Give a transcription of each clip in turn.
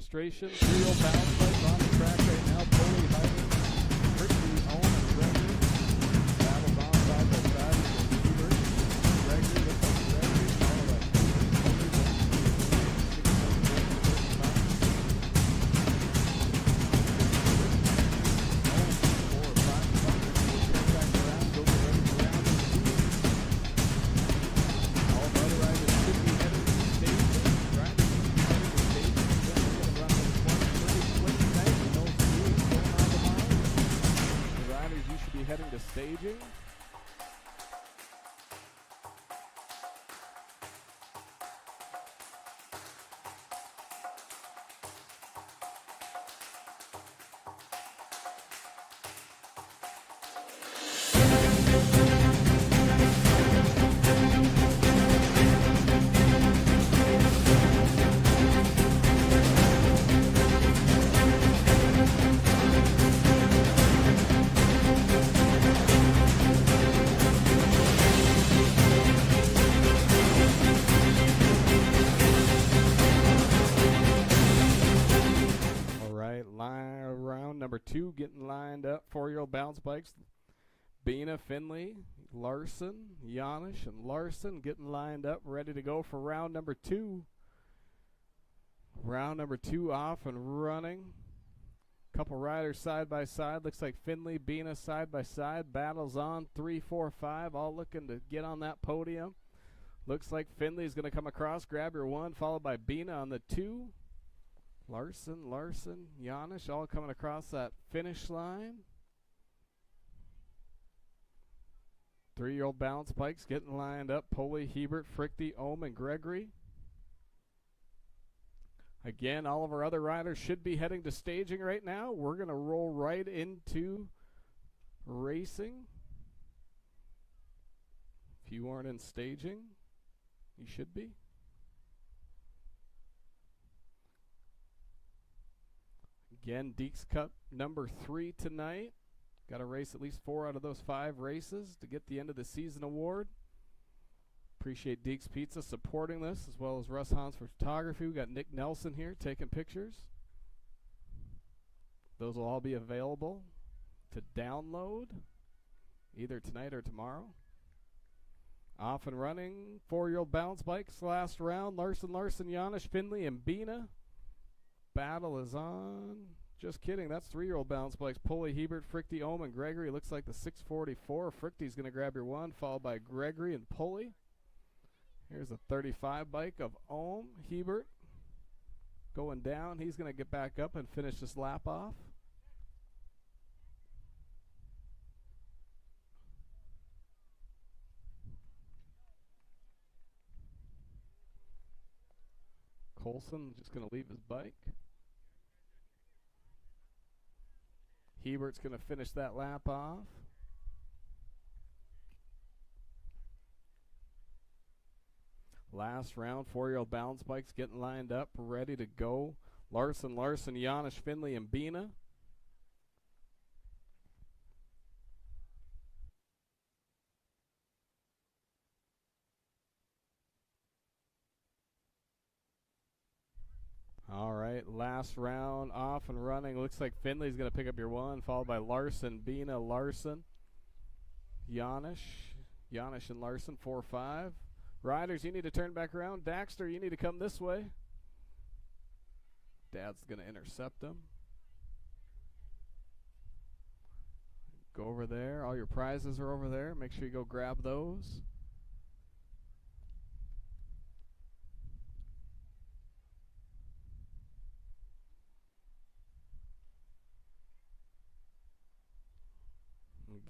registration. Three-wheel balance bikes on the track right now. Pulley, Hyder, Christy, Owen, and Gregory. Battles on side by side with Hubert. Gregory, looks like Gregory, followed by heading to staging. Number 2 getting lined up. 4-year-old bounce bikes. Bina, Finley, Larson, Janish, and Larson getting lined up, ready to go for round number 2. Round number 2 off and running. Couple riders side by side. Looks like Finley, Bina side by side. Battles on 3, 4, 5, all looking to get on that podium. Looks like Finley's going to come across, grab your 1, followed by Bina on the 2. Larson, Janish, all coming across that finish line. 3-year-old balance bikes getting lined up. Pulley, Hebert, Frichty, Ohm, and Gregory. Again, all of our other riders should be heading to staging right now. We're going to roll right into racing. If you aren't in staging, you should be. Again, Deeks Cup number 3 tonight. Got to race at least 4 out of those 5 races to get the end of the season award. Appreciate Deeks Pizza supporting this, as well as Russ Hans for photography. We got Nick Nelson here taking pictures. Those will all be available to download either tonight or tomorrow. Off and running, 4-year-old balance bikes last round. Larson, Janish, Finley, and Bina. Battle is on. Just kidding. That's 3-year-old balance bikes. Pulley, Hebert, Frichty, Ohm, and Gregory. Looks like the 644. Frichty's going to grab your 1, followed by Gregory and Pulley. Here's a 35 bike of Ohm. Hebert going down. He's going to get back up and finish this lap off. Colson just going to leave his bike. Hebert's going to finish that lap off. Last round, 4-year-old balance bikes getting lined up, ready to go. Larson, Janish, Finley, and Bina. All right, last round off and running. Looks like Finley's going to pick up your 1, followed by Larson, Bina, Larson, Janish, and Larson, 4-5. Riders, you need to turn back around. Daxter, you need to come this way. Dad's going to intercept him. Go over there. All your prizes are over there. Make sure you go grab those.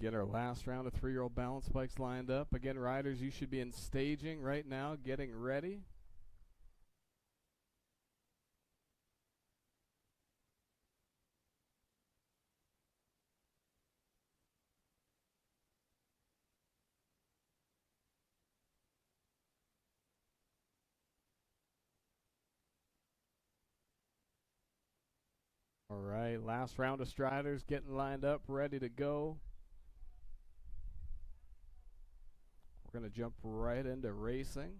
Get our last round of 3-year-old balance bikes lined up. Again, riders, you should be in staging right now, getting ready. All right, last round of striders getting lined up, ready to go. We're going to jump right into racing.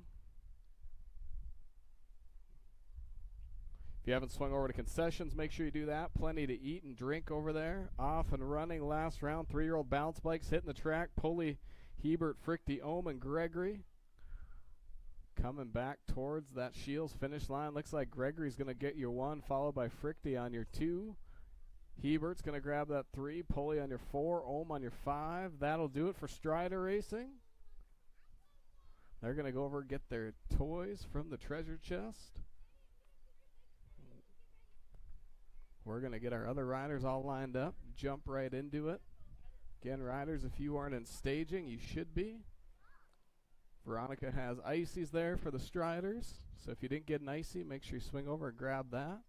If you haven't swung over to concessions, make sure you do that. Plenty to eat and drink over there. Off and running last round. 3-year-old bounce bikes hitting the track. Pulley, Hebert, Frichty, Ohm, and Gregory coming back towards that Shields finish line. Looks like Gregory's going to get your 1, followed by Frichty on your 2. Hebert's going to grab that 3. Pulley on your 4. Ohm on your 5. That'll do it for Strider Racing. They're going to go over and get their toys from the treasure chest. We're going to get our other riders all lined up, jump right into it. Again, riders, if you aren't in staging, you should be. Veronica has ices there for the Striders, so if you didn't get an icy, make sure you swing over and grab that.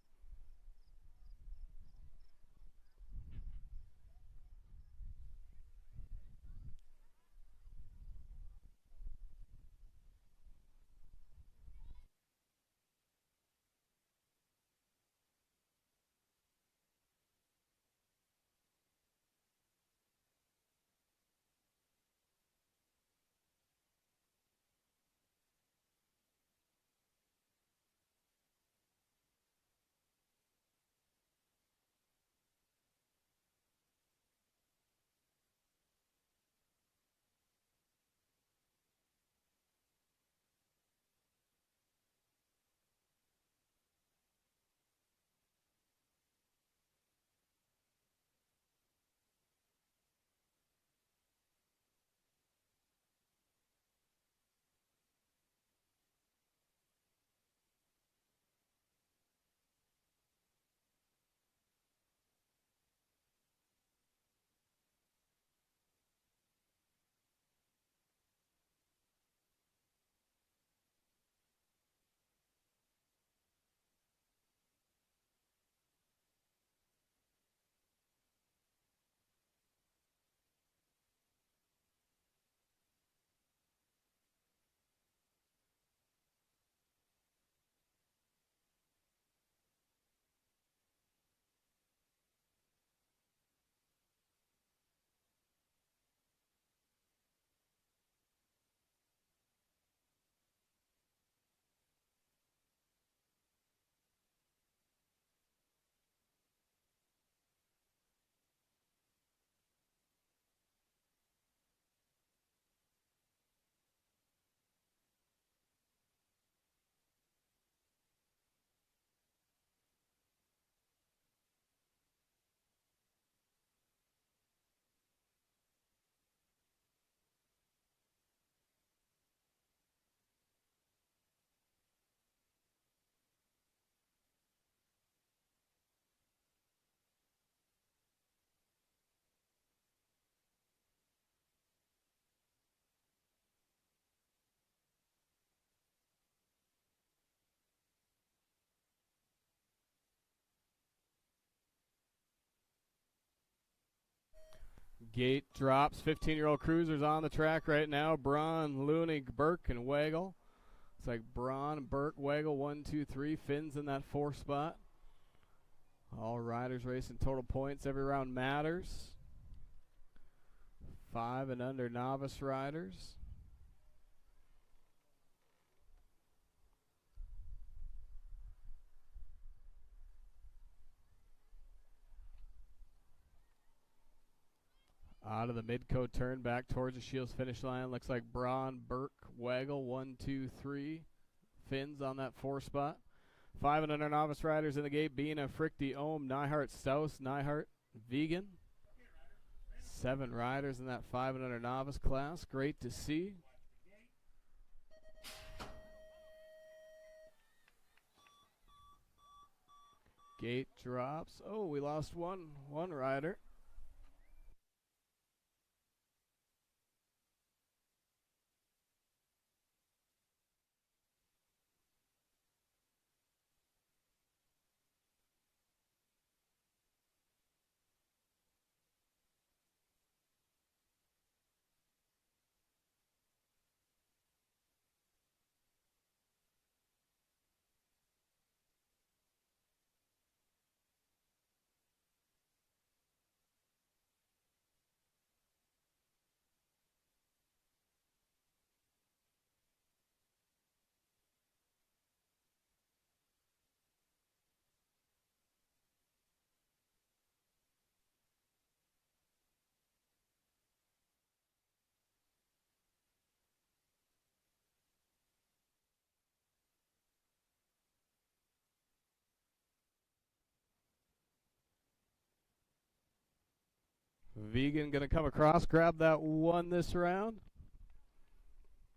Gate drops. 15-year-old cruisers on the track right now. Braun, Looney, Burke, and Wagle. It's like Braun, Burke, Wagle, 1, 2, 3. Finn's in that 4 spot. All riders racing total points. Every round matters. 5 and under novice riders. Out of the mid-coat turn back towards the Shields finish line. Looks like Braun, Burke, Wagle, 1, 2, 3. Finn's on that 4 spot. 5 and under novice riders in the gate. Bina, Frichty, Ohm, Neihart, Stouse, Neihart, Vegan. 7 riders in that 5 and under novice class. Great to see. Gate drops. Oh, we lost one rider. Vegan going to come across, grab that one this round.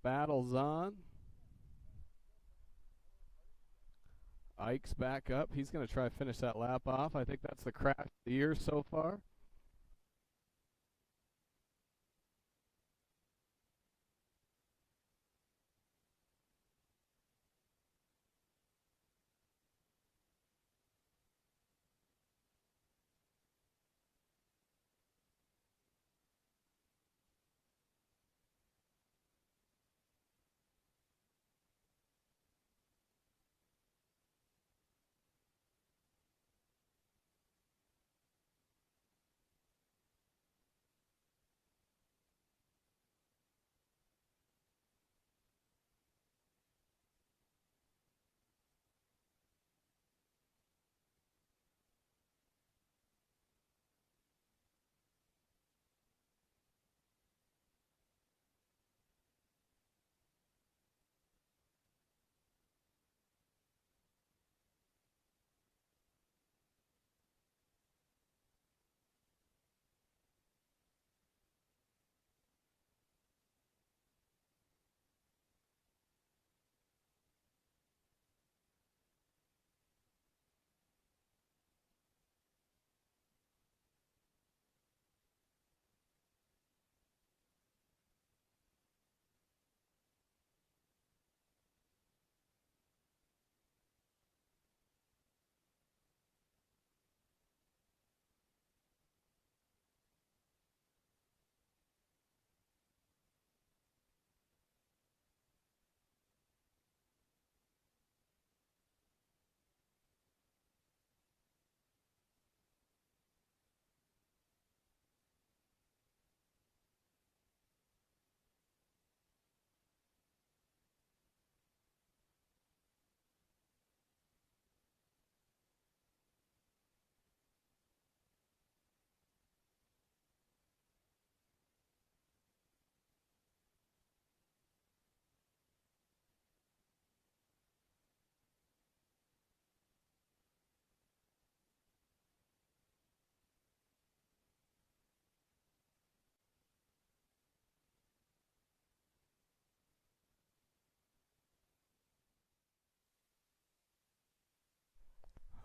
Battle's on. Ike's back up. He's going to try to finish that lap off. I think that's the crash of the year so far.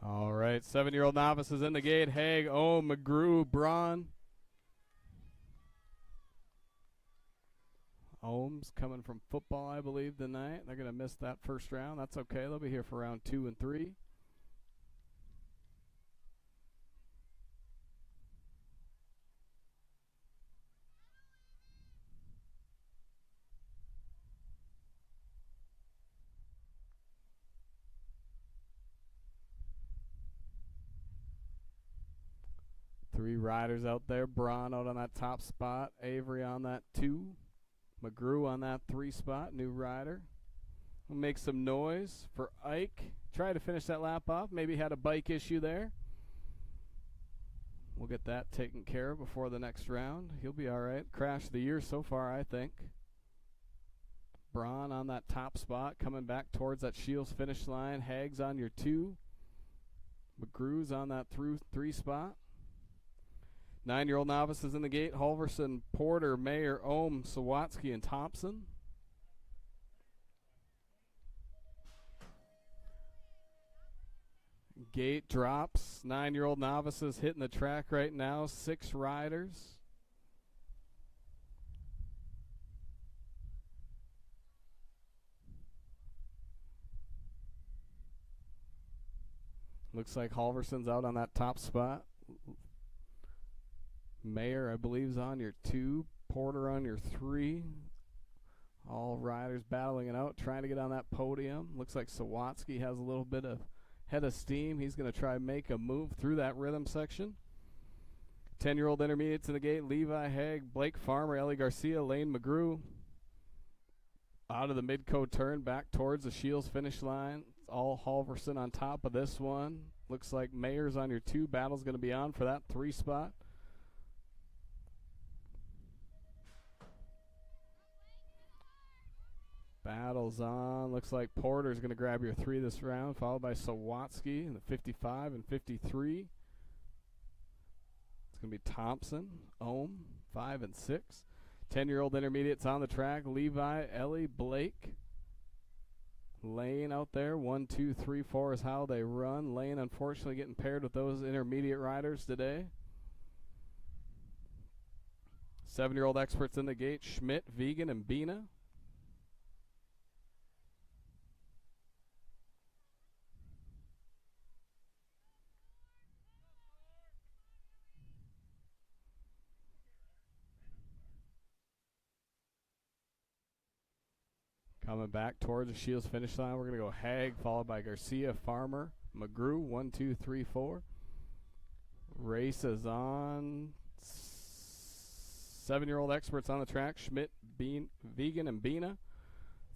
All right, 7-year-old novices in the gate. Haig, Ohm, McGrew, Braun. Ohm's coming from football, I believe, tonight. They're going to miss that first round. That's okay. They'll be here for round 2 and 3. Three riders out there. Braun out on that top spot. Avery on that 2. McGrew on that 3 spot. New rider. We'll make some noise for Ike. Try to finish that lap off. Maybe had a bike issue there. We'll get that taken care of before the next round. He'll be all right. Crash of the year so far, I think. Braun on that top spot, coming back towards that Shields finish line. Haig's on your 2. McGrew's on that 3 spot. 9-year-old novices in the gate. Halverson, Porter, Mayer, Ohm, Sawatsky, and Thompson. Gate drops. 9-year-old novices hitting the track right now. 6 riders. Looks like Halverson's out on that top spot. Mayer, I believe, is on your 2. Porter on your 3. All riders battling it out, trying to get on that podium. Looks like Sawatsky has a little bit of head of steam. He's going to try and make a move through that rhythm section. 10-year-old intermediates in the gate. Levi, Haig, Blake Farmer, Ellie Garcia, Lane McGrew. Out of the mid-coat turn, back towards the Shields finish line. It's all Halverson on top of this one. Looks like Mayer's on your 2. Battle's going to be on for that 3 spot. Battle's on. Looks like Porter's going to grab your 3 this round, followed by Sawatsky in the 55 and 53. It's going to be Thompson, Ohm, 5 and 6. 10-year-old intermediates on the track. Levi, Ellie, Blake. Lane out there. 1, 2, 3, 4 is how they run. Lane, unfortunately, getting paired with those intermediate riders today. 7-year-old experts in the gate. Schmidt, Vegan, and Bina. Coming back towards the Shields finish line, we're going to go Hag, followed by Garcia, Farmer, McGrew, 1, 2, 3, 4. Race is on. 7-year-old experts on the track, Schmidt, Vegan, and Bina.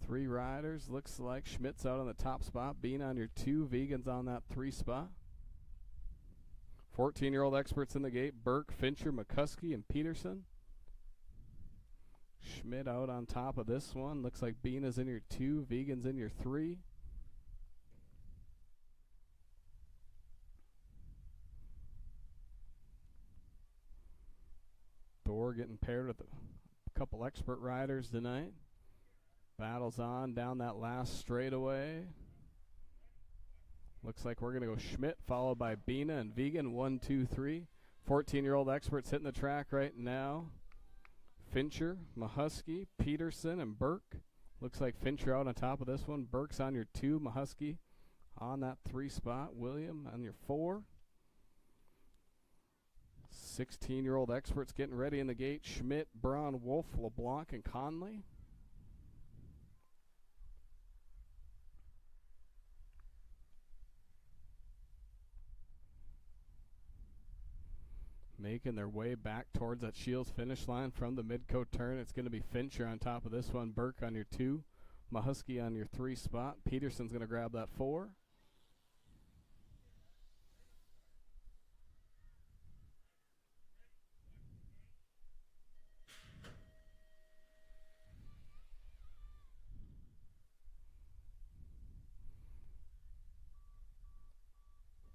3 riders. Looks like Schmidt's out on the top spot. Bina on your 2. Vegan's on that 3 spot. 14-year-old experts in the gate, Burke, Fincher, McCuskey, and Peterson. Schmidt out on top of this one. Looks like Bina's in your 2, Vegan's in your 3. Thor getting paired with a couple expert riders tonight. Battles on down that last straightaway. Looks like we're going to go Schmidt, followed by Bina and Vegan, 1, 2, 3. 14-year-old experts hitting the track right now. Fincher, Mahusky, Peterson, and Burke. Looks like Fincher out on top of this one. Burke's on your 2, Mahusky on that 3 spot. William on your 4. 16-year-old experts getting ready in the gate. Schmidt, Braun, Wolf, LeBlanc, and Conley. Making their way back towards that Shields finish line from the mid-coat turn. It's going to be Fincher on top of this one. Burke on your 2. Mahusky on your 3 spot. Peterson's going to grab that 4.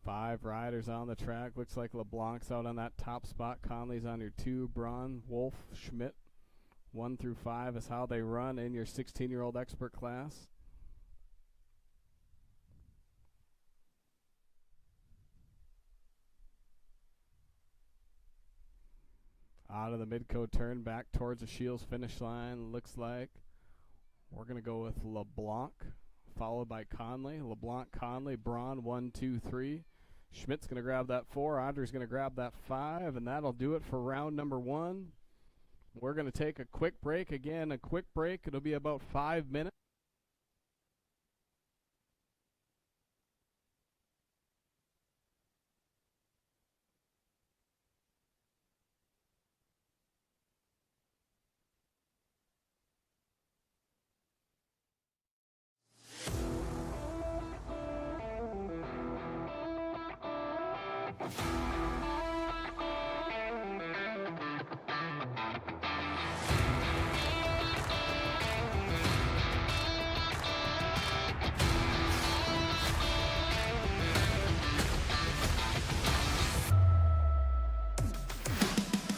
Five riders on the track. Looks like LeBlanc's out on that top spot. Conley's on your 2. Braun, Wolf, Schmidt. 1 through 5 is how they run in your 16-year-old expert class. Out of the mid-coat turn, back towards the Shields finish line. Looks like we're going to go with LeBlanc, followed by Conley. LeBlanc, Conley, Braun, 1, 2, 3. Schmidt's going to grab that 4. Audrey's going to grab that 5, and that'll do it for round number 1. We're going to take a quick break. Again, a quick break. It'll be about 5 minutes.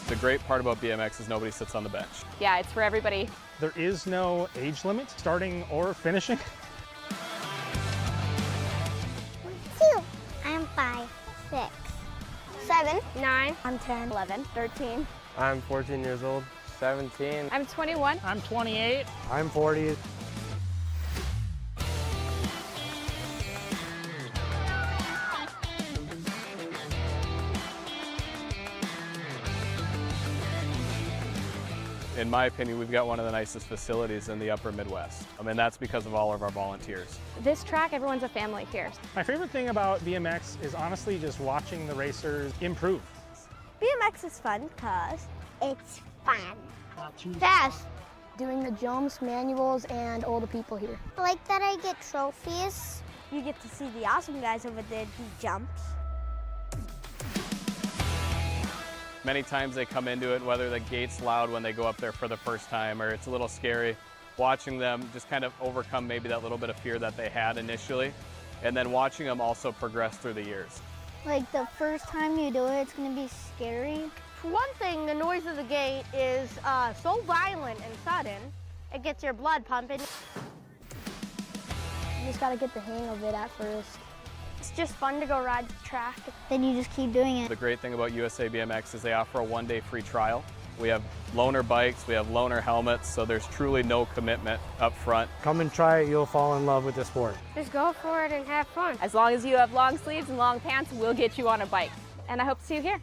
The great part about BMX is nobody sits on the bench. Yeah, it's for everybody. There is no age limit, starting or finishing. 2. I'm 5, 6, 7, 9. I'm 10, 11, 13. I'm 14 years old. 17. I'm 21. I'm 28. I'm 40. In my opinion, we've got one of the nicest facilities in the upper Midwest. I mean, that's because of all of our volunteers. This track, everyone's a family here. My favorite thing about BMX is honestly just watching the racers improve. BMX is fun because it's fun. Fast. Doing the jumps, manuals, and all the people here. I like that I get trophies. You get to see the awesome guys over there do jumps. Many times they come into it, whether the gate's loud when they go up there for the first time or it's a little scary, watching them just kind of overcome maybe that little bit of fear that they had initially, and then watching them also progress through the years. Like the first time you do it, it's going to be scary, For one thing, the noise of the gate is so violent and sudden, it gets your blood pumping. You just got to get the hang of it at first. It's just fun to go ride the track. Then you just keep doing it. The great thing about USA BMX is they offer a one-day free trial. We have loaner bikes, we have loaner helmets, so there's truly no commitment up front. Come and try it, you'll fall in love with the sport. Just go for it and have fun. As long as you have long sleeves and long pants, we'll get you on a bike. And I hope to see you here.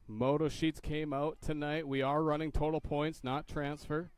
Moto sheets came out tonight. We are running total points, not transfer.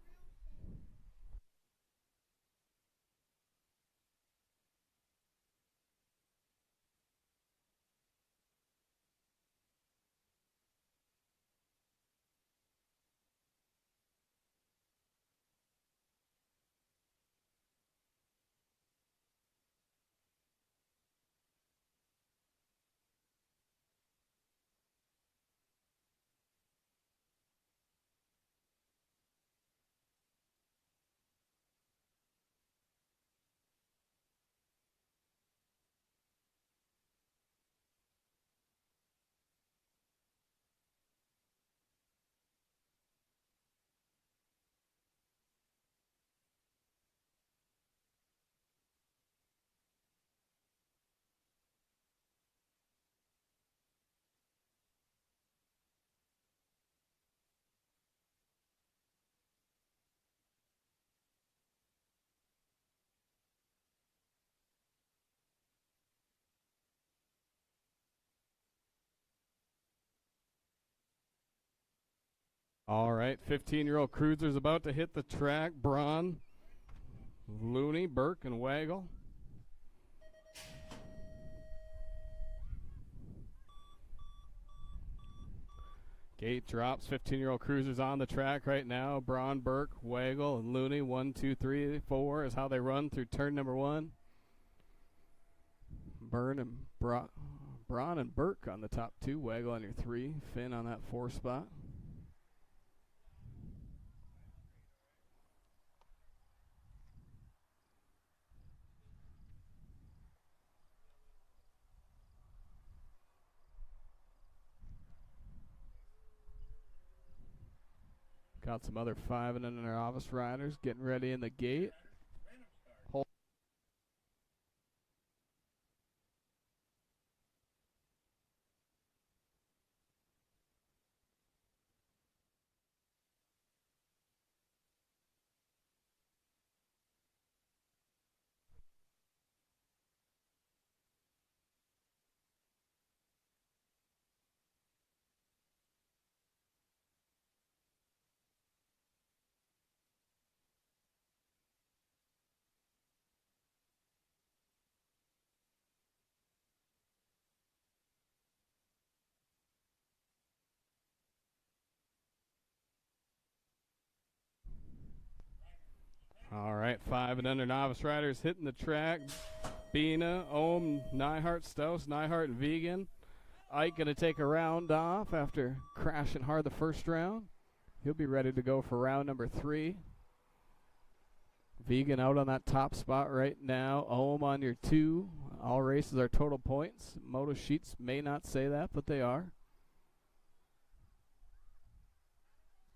All right, 15-year-old cruiser's about to hit the track. Braun, Looney, Burke, and Waggle. Gate drops. 15-year-old cruisers on the track right now. Braun, Burke, Waggle, and Looney. 1, 2, 3, 4 is how they run through turn number 1. Braun and Burke on the top 2. Waggle on your 3. Finn on that 4 spot. Got some other 5 and under novice riders getting ready in the gate. All right, 5 and under novice riders hitting the track. Bina, Ohm, Neihart, Stouse, Neihart, and Vegan. Ike going to take a round off after crashing hard the first round. He'll be ready to go for round number 3. Vegan out on that top spot right now. Ohm on your 2. All races are total points. Moto sheets may not say that, but they are.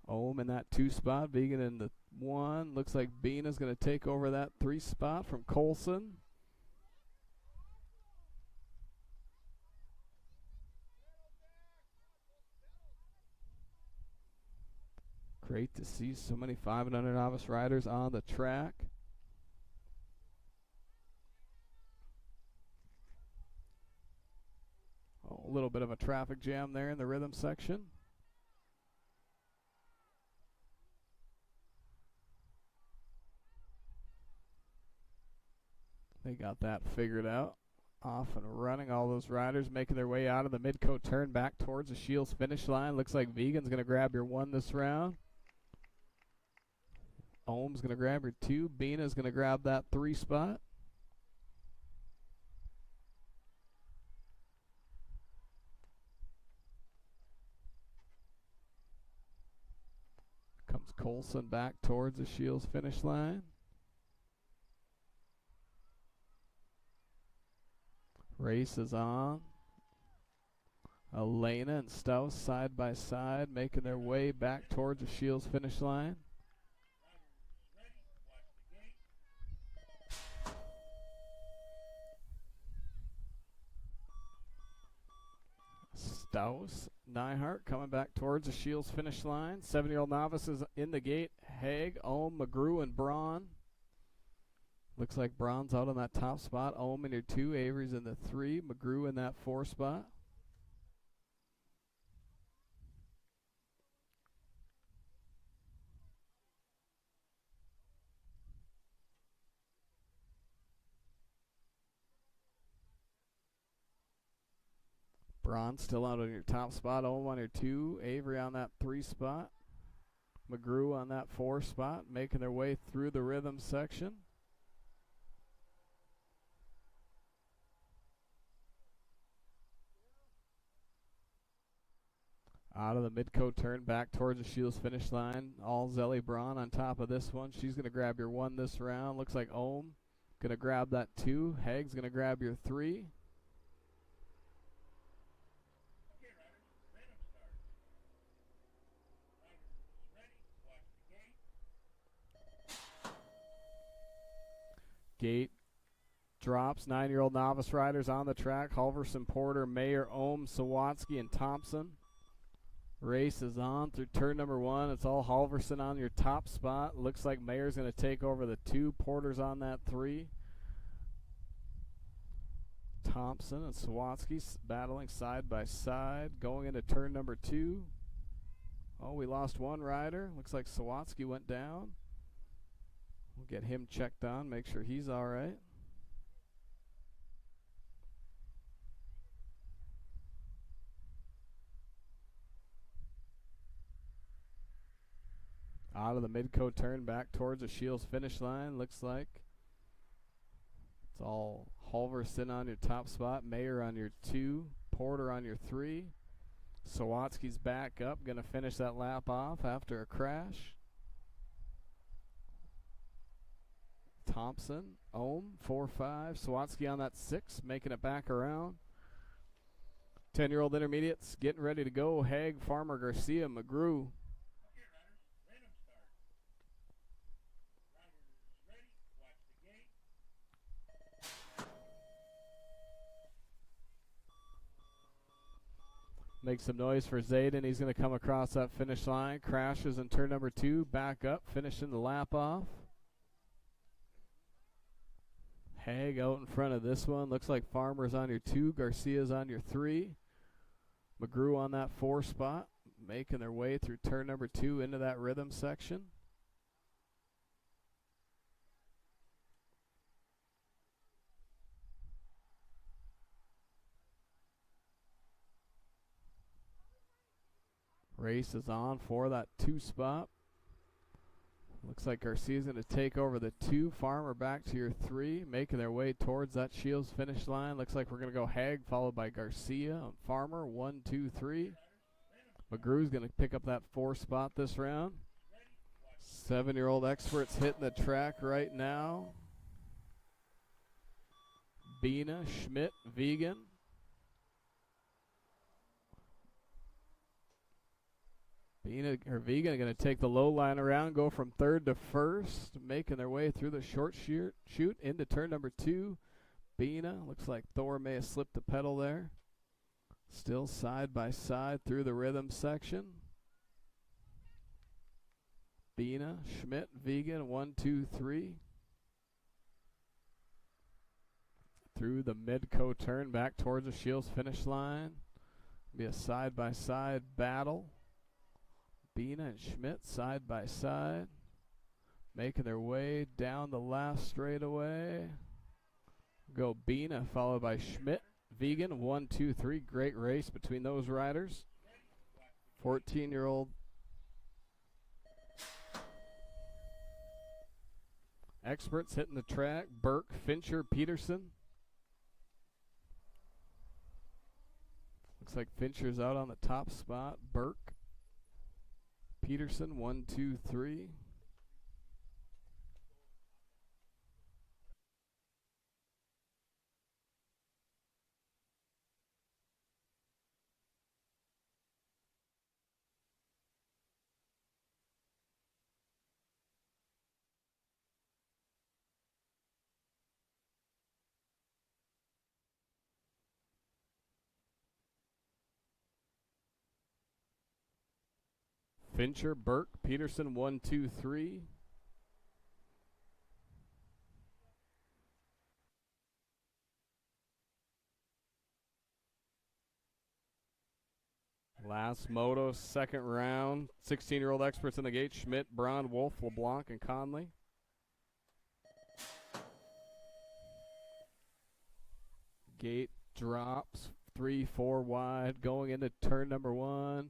Ohm in that 2 spot. Vegan in the 1. Looks like Bina's going to take over that 3 spot from Colson. Great to see so many 5 and under novice riders on the track. Oh, a little bit of a traffic jam there in the rhythm section. They got that figured out. Off and running. All those riders making their way out of the Midcoat turn back towards the Shields finish line. Looks like Vegan's going to grab your 1 this round. Ohm's going to grab your 2. Bina's going to grab that 3 spot. Comes Colson back towards the Shields finish line. Race is on. Elena and Stouse side by side making their way back towards the Shields finish line. Stouse, Neihart coming back towards the Shields finish line. 7-year-old novices in the gate. Haig, Ohm, McGrew, and Braun. Looks like Braun's out on that top spot. Ohm in your 2. Avery's in the 3. McGrew in that 4 spot. Braun still out on your top spot. Ohm on your 2. Avery on that 3 spot. McGrew on that 4 spot, making their way through the rhythm section. Out of the Midco turn, back towards the Shields finish line. All Zelly Braun on top of this one. She's going to grab your 1 this round. Looks like Ohm going to grab that 2. Haig's going to grab your 3. Gate drops. 9-year-old novice riders on the track. Halverson, Porter, Mayer, Ohm, Sawatsky, and Thompson. Race is on through turn number 1. It's all Halverson on your top spot. Looks like Mayer's going to take over the 2. Porter's on that 3. Thompson and Sawatsky battling side by side. Going into turn number 2. Oh, we lost one rider. Looks like Sawatsky went down. We'll get him checked on, make sure he's all right. Out of the Midco turn, back towards the Shields finish line. Looks like it's all Halverson on your top spot, Mayer on your 2, Porter on your 3. Sawatsky's back up, going to finish that lap off after a crash. Thompson, Ohm, 4-5. Sawatsky on that 6, making it back around. 10-year-old intermediates getting ready to go. Haig, Farmer, Garcia, McGrew. Make some noise for Zayden. He's going to come across that finish line. Crashes in turn number 2. Back up, finishing the lap off. Haig out in front of this one. Looks like Farmer's on your 2. Garcia's on your 3. McGrew on that 4 spot. Making their way through turn number 2 into that rhythm section. Race is on for that 2 spot. Looks like Garcia's going to take over the 2. Farmer back to your 3, making their way towards that Shields finish line. Looks like we're going to go Haig, followed by Garcia and Farmer. 1, 2, 3. McGrew's going to pick up that 4 spot this round. 7-year-old experts hitting the track right now. Bina, Schmidt, Vegan. Vegan are going to take the low line around, go from 3rd to 1st, making their way through the short chute into turn number 2. Bina, looks like Thor may have slipped the pedal there. Still side by side through the rhythm section. Bina, Schmidt, Vegan, 1, 2, 3. Through the Midco turn, back towards the Shields finish line. Be a side by side battle. Bina and Schmidt side by side, making their way down the last straightaway. Go Bina, followed by Schmidt. Vegan, 1, 2, 3. Great race between those riders. 14-year-old experts hitting the track. Burke, Fincher, Peterson. Looks like Fincher's out on the top spot. Burke. Peterson, 1, 2, 3. Fincher, Burke, Peterson, 1, 2, 3. Last moto, 2nd round. 16-year-old experts in the gate. Schmidt, Braun, Wolf, LeBlanc, and Conley. Gate drops. 3, 4 wide, going into turn number 1.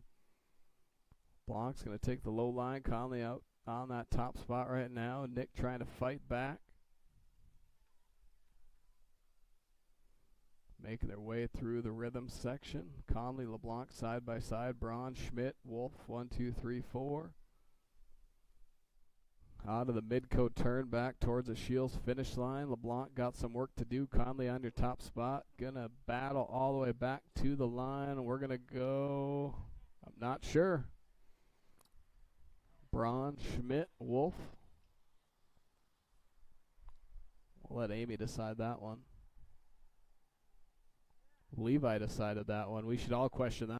Blanc's going to take the low line. Conley out on that top spot right now. Nick trying to fight back. Making their way through the rhythm section. Conley, LeBlanc side by side. Braun, Schmidt, Wolf, 1, 2, 3, 4. Out of the mid-coat turn back towards the Shields finish line. LeBlanc got some work to do. Conley on your top spot. Gonna battle all the way back to the line. We're gonna go, I'm not sure. Braun, Schmidt, Wolf. We'll let Amy decide that one. Levi decided that one. We should all question that.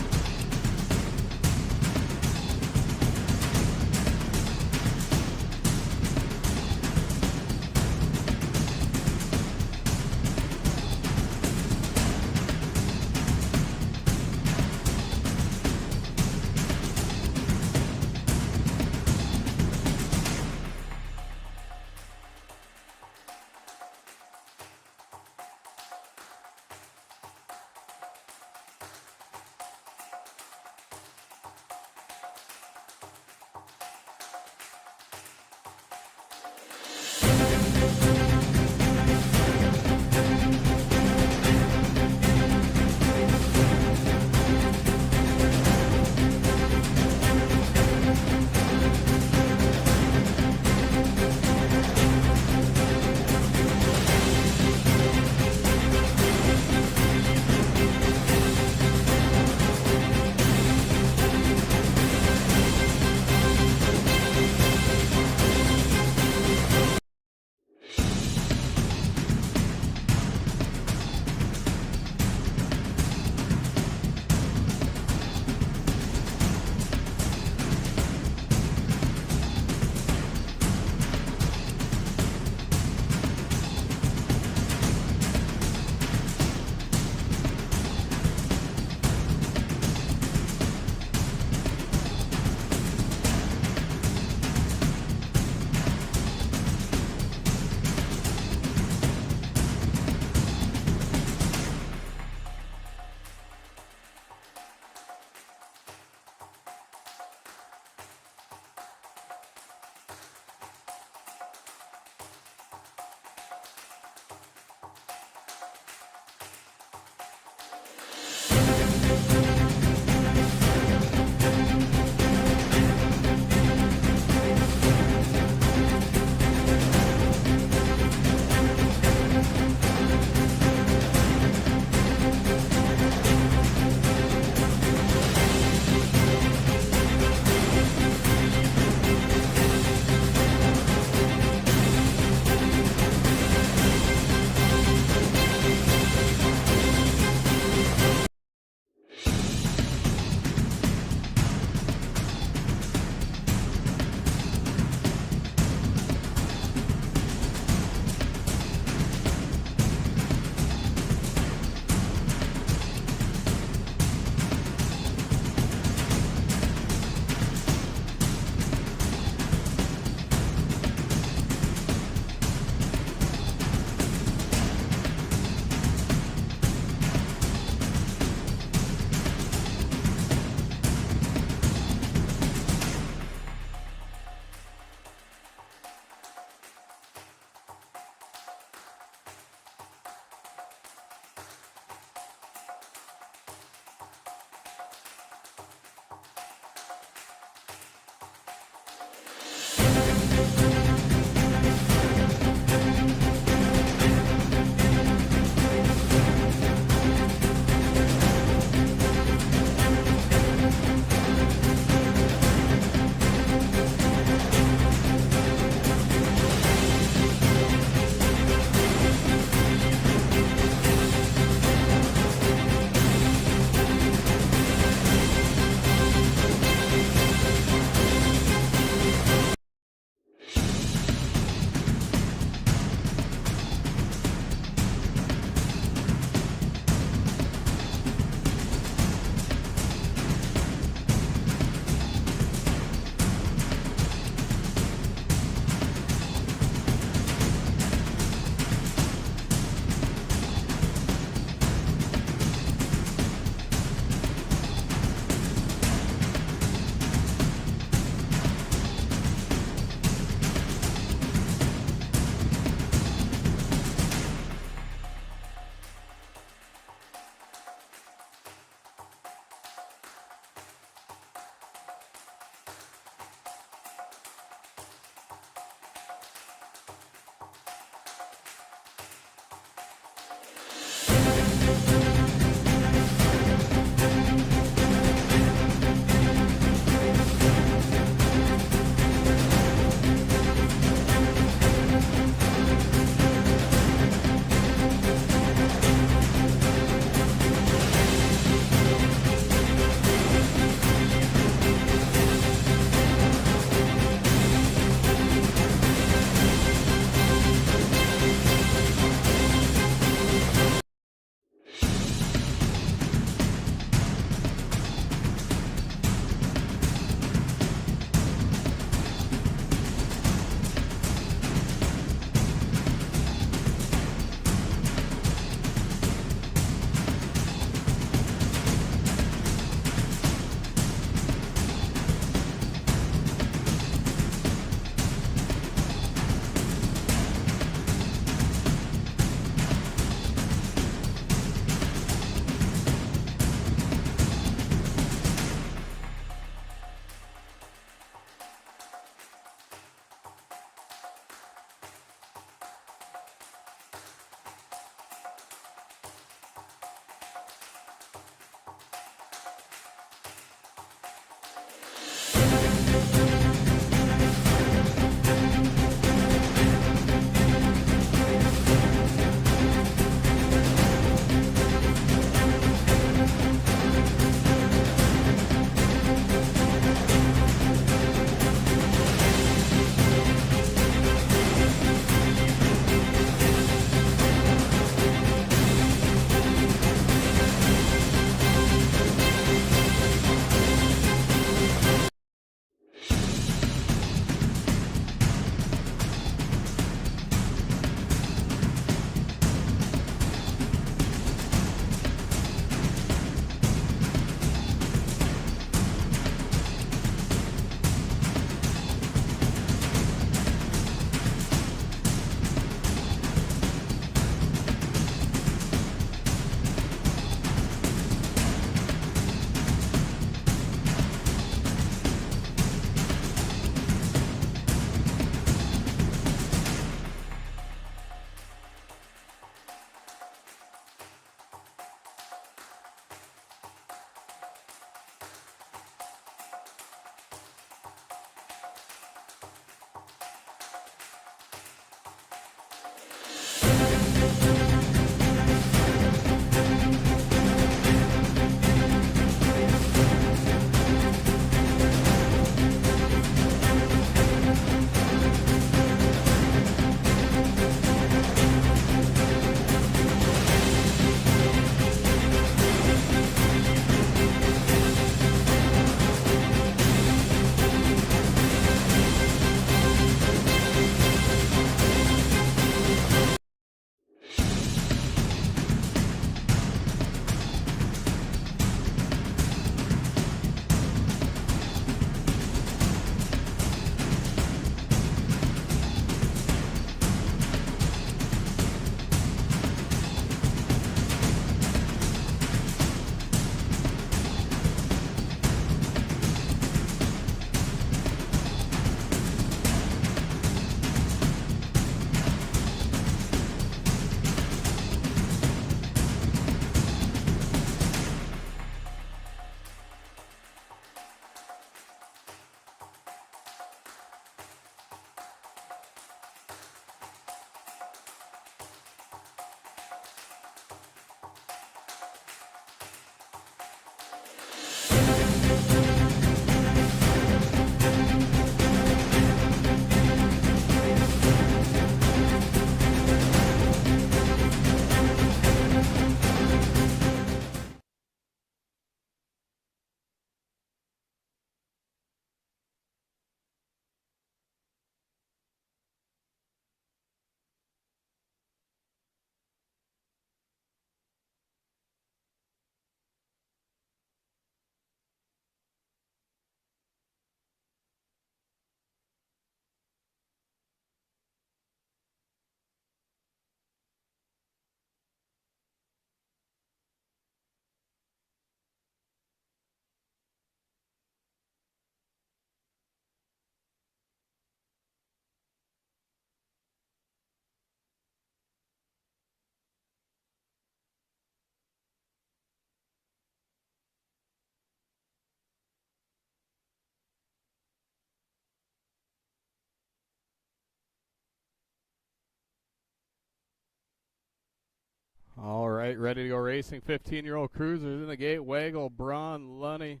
right, ready to go racing. 15-year-old cruisers in the gate. Wagle, Braun, Lunny,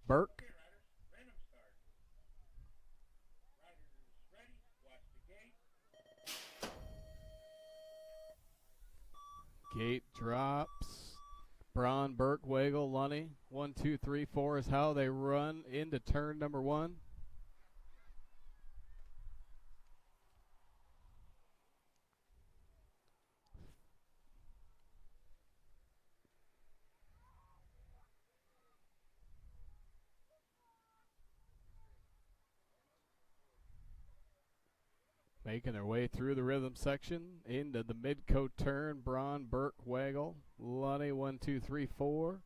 Burke. Gate drops. Braun, Burke, Wagle, Lunny. 1, 2, 3, 4 is how they run into turn number 1. Making their way through the rhythm section into the mid-coat turn. Braun, Burke, Wagle, Lunny, 1, 2, 3, 4.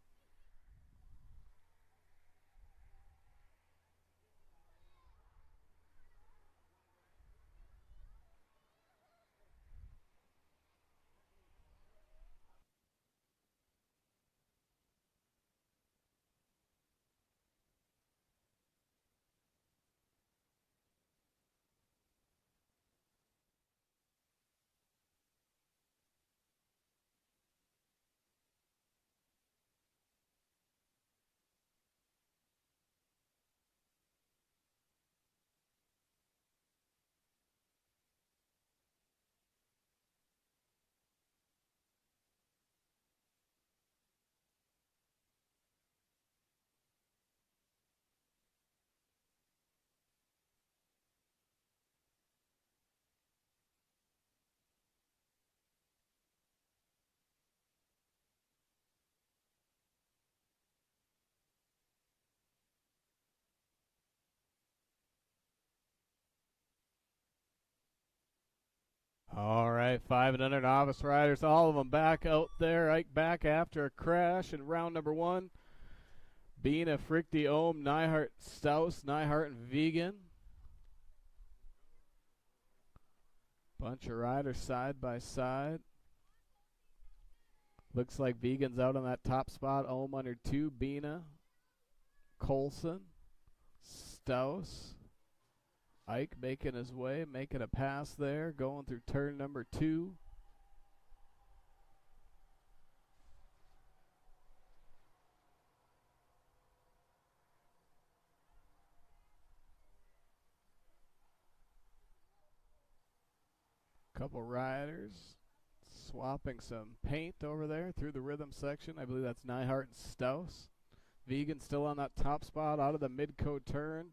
All right, 5 and under novice riders, all of them back out there. Ike back after a crash in round number 1. Bina, Frichty, Ohm, Neihart, Staus, Neihart, and Vegan. Bunch of riders side by side. Looks like Vegan's out on that top spot. Ohm under 2, Bina, Colson, Staus. Ike making his way, making a pass there, going through turn number 2. Couple riders swapping some paint over there through the rhythm section. I believe that's Neihart and Staus. Vegan still on that top spot out of the mid-coat turn.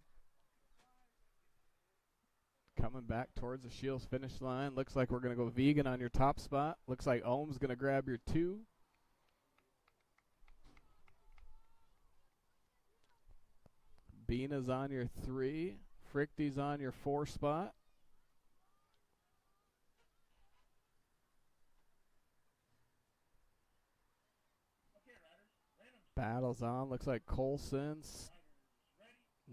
Coming back towards the Shields finish line. Looks like we're going to go Vegan on your top spot. Looks like Ohm's going to grab your 2. Bina's on your 3. Frichty's on your 4 spot. Battle's on. Looks like Colson's.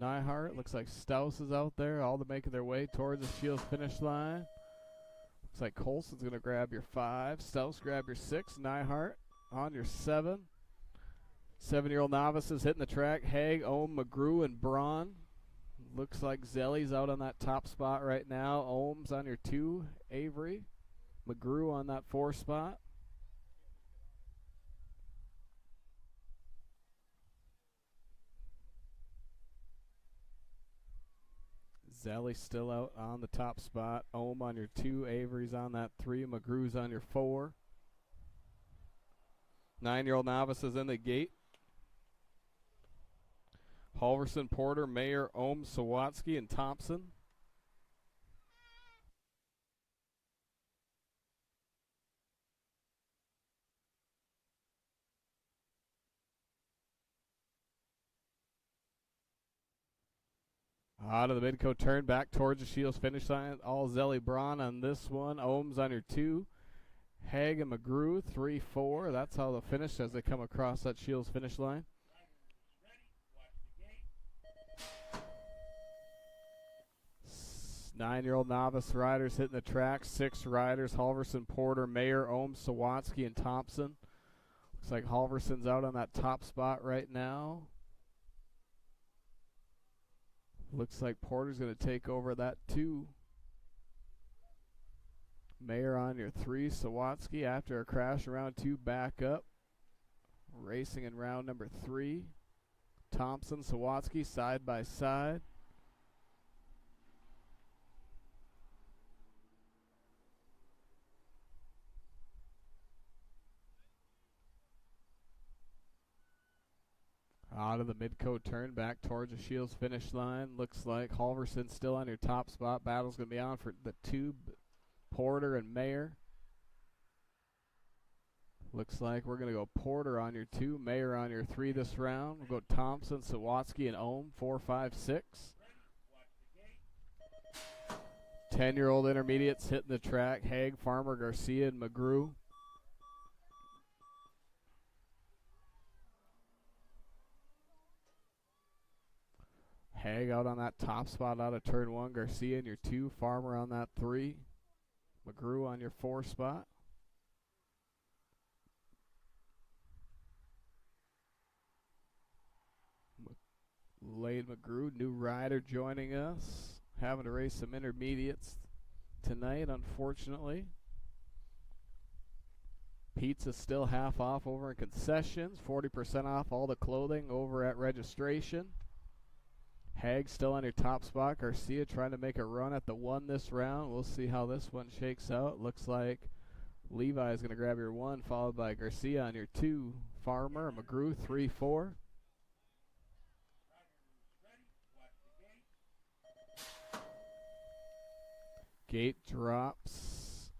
Neihart. Looks like Staus is out there. All to making their way towards the Shields finish line. Looks like Colson's going to grab your 5. Staus grab your 6. Neihart on your 7. 7-year-old novices hitting the track. Haig, Ohm, McGrew, and Braun. Looks like Zelly's out on that top spot right now. Ohm's on your 2. Avery. McGrew on that 4 spot. Zelly's still out on the top spot. Ohm on your 2. Avery's on that 3. McGrew's on your 4. 9-year-old novices in the gate. Halverson, Porter, Mayer, Ohm, Sawatsky, and Thompson. Out of the mid-coat turn, back towards the Shields finish line. All Zelly Braun on this one. Ohm's on your 2. Haig and McGrew, 3, 4. That's how they'll finish as they come across that Shields finish line. Nine-year-old novice riders hitting the track. 6 riders, Halverson, Porter, Mayer, Ohm, Sawatsky, and Thompson. Looks like Halverson's out on that top spot right now. Looks like Porter's going to take over that 2. Mayer on your 3. Sawatsky after a crash in round 2 back up. Racing in round number 3. Thompson, Sawatsky side by side. Out of the mid-coat turn, back towards the Shields finish line. Looks like Halverson still on your top spot. Battle's going to be on for the 2, Porter and Mayer. Looks like we're going to go Porter on your 2, Mayer on your 3 this round. We'll go Thompson, Sawatsky, and Ohm, 4, 5, 6. 10-year-old intermediates hitting the track. Haig, Farmer, Garcia, and McGrew. Haig out on that top spot out of turn 1. Garcia in your 2. Farmer on that 3. McGrew on your 4 spot. Lade McGrew, new rider joining us. Having to race some intermediates tonight, unfortunately. Pizza still half off over in concessions. 40% off all the clothing over at registration. Haig still on your top spot. Garcia trying to make a run at the 1 this round. We'll see how this one shakes out. Looks like Levi is going to grab your 1, followed by Garcia on your 2. Farmer, McGrew, 3, 4. Gate drops.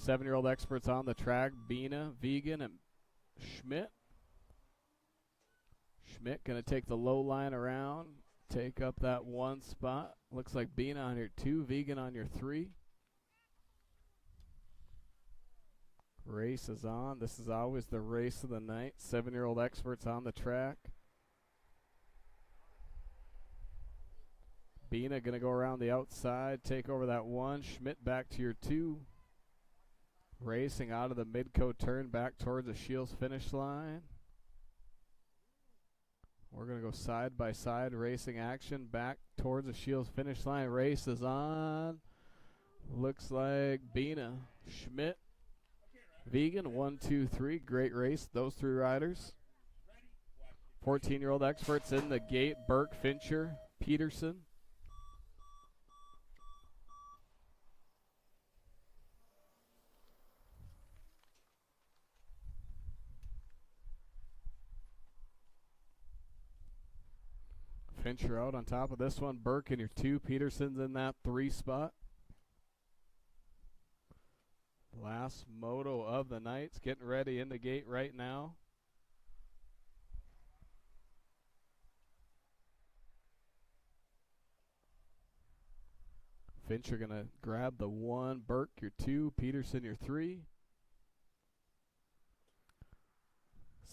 7-year-old experts on the track. Bina, Vegan, and Schmidt. Schmidt going to take the low line around, take up that 1 spot. Looks like Bina on your 2, Vegan on your 3. Race is on. This is always the race of the night. 7-year-old experts on the track. Bina going to go around the outside, take over that 1. Schmidt back to your 2. Racing out of the mid-coat turn back towards the Shields finish line. We're going to go side by side racing action back towards the Shields finish line. Race is on. Looks like Bina, Schmidt, Vegan, 1, 2, 3. Great race, those 3 riders. 14-year-old experts in the gate. Burke, Fincher, Peterson. Fincher out on top of this one. Burke in your 2. Peterson's in that 3 spot. Last moto of the night's getting ready in the gate right now. Fincher going to grab the 1. Burke your 2. Peterson your 3.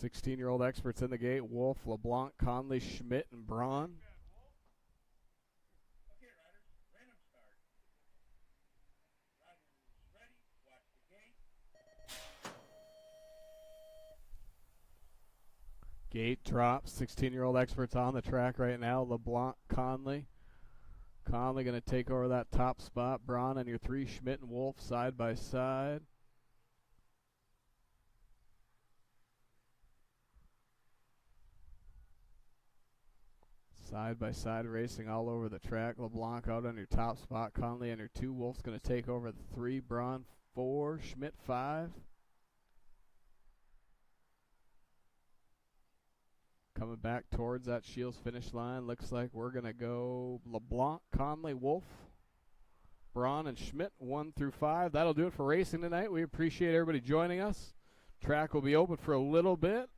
16-year-old experts in the gate. Wolf, LeBlanc, Conley, Schmidt, and Braun. Gate drops. 16-year-old experts on the track right now. LeBlanc, Conley. Conley going to take over that top spot. Braun on your 3. Schmidt and Wolf side by side. Side by side racing all over the track. LeBlanc out on your top spot. Conley on your 2. Wolf's going to take over the 3. Braun 4. Schmidt 5. Coming back towards that Shields finish line. Looks like we're going to go LeBlanc, Conley, Wolf, Braun, and Schmidt 1 through 5. That'll do it for racing tonight. We appreciate everybody joining us. Track will be open for a little bit.